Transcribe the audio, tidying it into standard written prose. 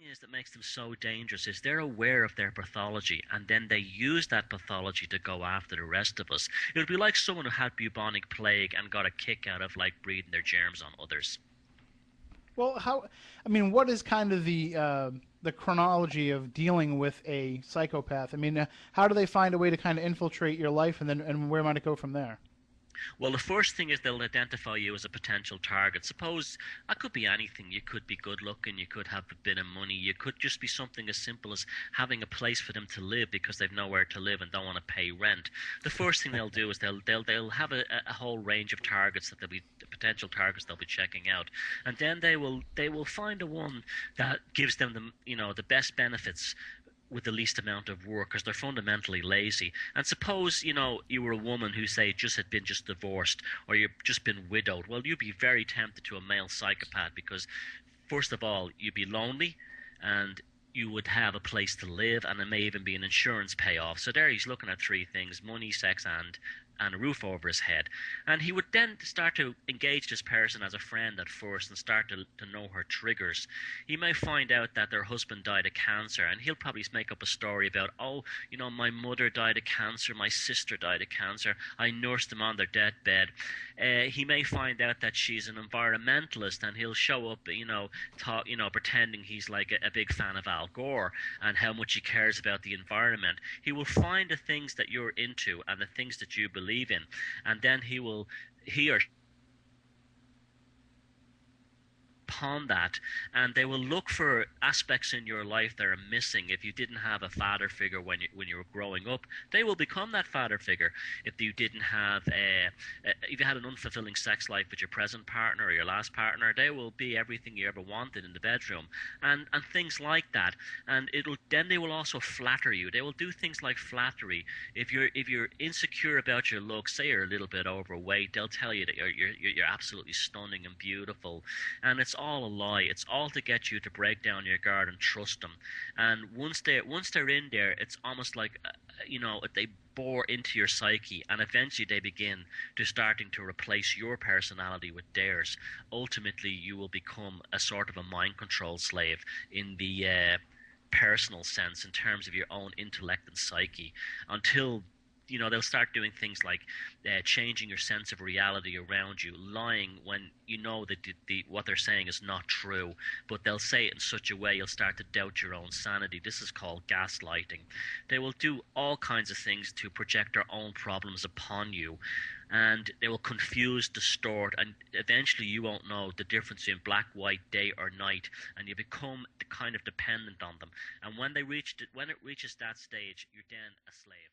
is that makes them so dangerous is they're aware of their pathology, and then they use that pathology to go after the rest of us. It would be like someone who had bubonic plague and got a kick out of like breathing their germs on others. Well, how? I mean, what is kind of the chronology of dealing with a psychopath? I mean, how do they find a way to kind of infiltrate your life, and then where might it go from there? Well, the first thing is they'll identify you as a potential target. Suppose that could be anything. You could be good looking, you could have a bit of money, you could just be something as simple as having a place for them to live because they've nowhere to live and don't want to pay rent. The first thing they'll do is they'll have a whole range of targets that they'll be potential targets they'll be checking out, and then they will find the one that gives them the best benefits with the least amount of work because they're fundamentally lazy. And suppose, you were a woman who, say, just divorced or you've just been widowed. Well, you'd be very tempted to a male psychopath because, first of all, you'd be lonely and you would have a place to live, and there may even be an insurance payoff. So there he's looking at three things: money, sex, and a roof over his head. And he would then start to engage this person as a friend at first and start to know her triggers. He may find out that their husband died of cancer, and he'll probably make up a story about, oh, my mother died of cancer, my sister died of cancer, I nursed them on their deathbed. He may find out that she's an environmentalist, and he'll show up, pretending he's like a big fan of Al Gore and how much he cares about the environment. He will find the things that you're into and the things that you believe in, and then he or upon that, and they will look for aspects in your life that are missing. If you didn't have a father figure when you were growing up, they will become that father figure. If you didn't have if you had an unfulfilling sex life with your present partner or your last partner, they will be everything you ever wanted in the bedroom, and things like that. And they will also flatter you. They will do things like flattery. If you're insecure about your looks, say you're a little bit overweight, they'll tell you that you're absolutely stunning and beautiful, and it's all a lie. It's all to get you to break down your guard and trust them. And once they're in there, it's almost like they bore into your psyche, and eventually they begin to starting to replace your personality with theirs. Ultimately, you will become a sort of a mind control slave in the personal sense, in terms of your own intellect and psyche, until they'll start doing things like changing your sense of reality around you, lying when you know that what they're saying is not true, but they'll say it in such a way you'll start to doubt your own sanity. This is called gaslighting. They will do all kinds of things to project their own problems upon you, and they will confuse, distort, and eventually you won't know the difference between black, white, day or night, and you become kind of dependent on them. And when it reaches that stage, you're then a slave.